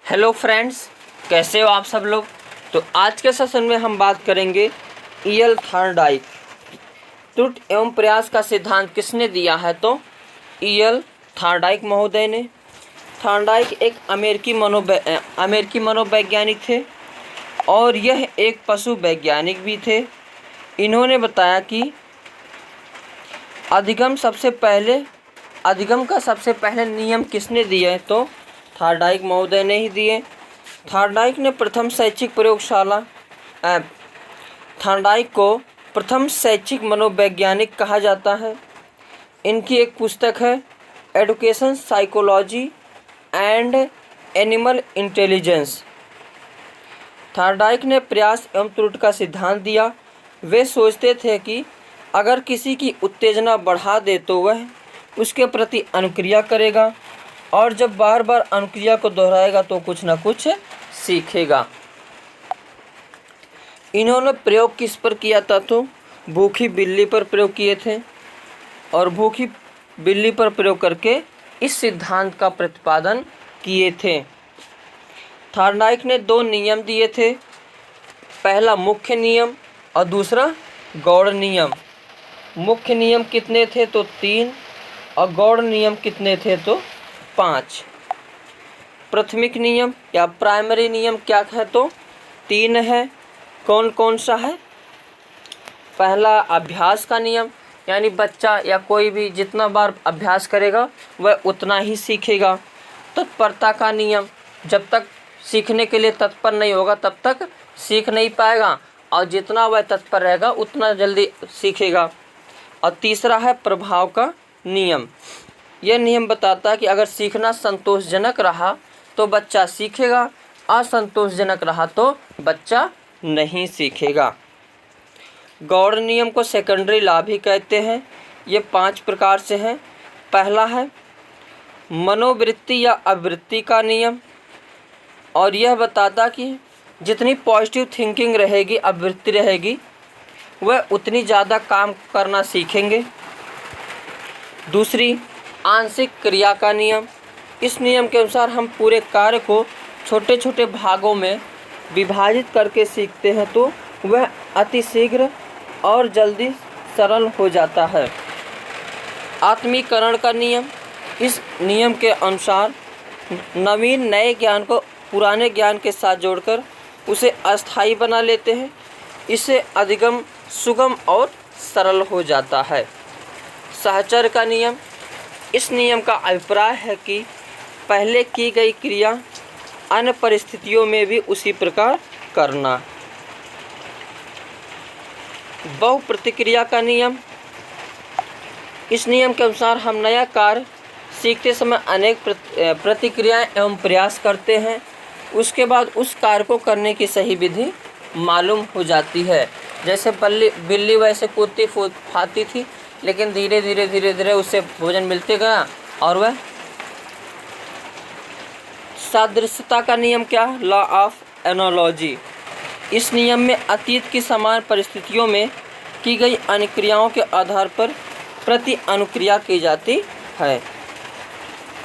Hello friends, कैसे हो आप सब लोग। तो आज के सेशन में हम बात करेंगे ईएल थॉर्नडाइक। त्रुटि एवं प्रयास का सिद्धांत किसने दिया है? तो ईएल थॉर्नडाइक महोदय ने। थॉर्नडाइक एक अमेरिकी मनोवैज्ञानिक थे और यह एक पशु वैज्ञानिक भी थे। इन्होंने बताया कि अधिगम का सबसे पहले नियम किसने दिए? तो थॉर्नडाइक महोदय ने ही दिए। थॉर्नडाइक को प्रथम शैक्षिक मनोवैज्ञानिक कहा जाता है। इनकी एक पुस्तक है education psychology and animal intelligence. Thorndike ने प्रयास एवं त्रुटि का सिद्धांत दिया। वे सोचते थे कि अगर किसी की उत्तेजना बढ़ा दे तो वह उसके प्रति अनुक्रिया करेगा और जब बार बार अनुक्रिया को दोहराएगा तो कुछ न कुछ सीखेगा। इन्होंने प्रयोग किस पर किया था? तो भूखी बिल्ली पर प्रयोग किए थे और भूखी बिल्ली पर प्रयोग करके इस सिद्धांत का प्रतिपादन किए थे। थॉर्नडाइक ने 2 नियम दिए थे, पहला मुख्य नियम और दूसरा गौड़ नियम। मुख्य नियम कितने थे? तो 3 और गौड़ नियम कितने थे? तो 5। प्राथमिक नियम या प्राइमरी नियम क्या है? तो 3 है। कौन कौन सा है? पहला अभ्यास का नियम, यानी बच्चा या कोई भी जितना बार अभ्यास करेगा वह उतना ही सीखेगा। तत्परता का नियम, जब तक सीखने के लिए तत्पर नहीं होगा तब तक सीख नहीं पाएगा और जितना वह तत्पर रहेगा उतना जल्दी सीखेगा। और तीसरा है प्रभाव का नियम। यह नियम बताता है कि अगर सीखना संतोषजनक रहा तो बच्चा सीखेगा, असंतोषजनक रहा तो बच्चा नहीं सीखेगा। गौड़ नियम को सेकेंडरी लॉ भी कहते हैं। ये 5 प्रकार से हैं। पहला है मनोवृत्ति या आवृत्ति का नियम, और यह बताता कि जितनी पॉजिटिव थिंकिंग रहेगी, आवृत्ति रहेगी, वह उतनी ज़्यादा काम करना सीखेंगे। दूसरी आंशिक क्रिया का नियम। इस नियम के अनुसार हम पूरे कार्य को छोटे छोटे भागों में विभाजित करके सीखते हैं तो वह अति शीघ्र और जल्दी सरल हो जाता है। आत्मीकरण का नियम। इस नियम के अनुसार नवीन नए ज्ञान को पुराने ज्ञान के साथ जोड़कर उसे अस्थायी बना लेते हैं। इससे अधिगम सुगम और सरल हो जाता है। साहचर्य का नियम। इस नियम का अभिप्राय है कि पहले की गई क्रिया अन्य परिस्थितियों में भी उसी प्रकार करना। बहुप्रतिक्रिया का नियम। इस नियम के अनुसार हम नया कार्य सीखते समय अनेक प्रतिक्रियाएं एवं प्रयास करते हैं, उसके बाद उस कार्य को करने की सही विधि मालूम हो जाती है। जैसे बिल्ली वैसे कूदती फाती थी, लेकिन धीरे धीरे उससे भोजन मिलते गया और वह सादृश्यता का नियम क्या? Law of analogy. इस नियम में अतीत की समान परिस्थितियों में की गई अनुक्रियाओं के आधार पर प्रति अनुक्रिया की जाती है।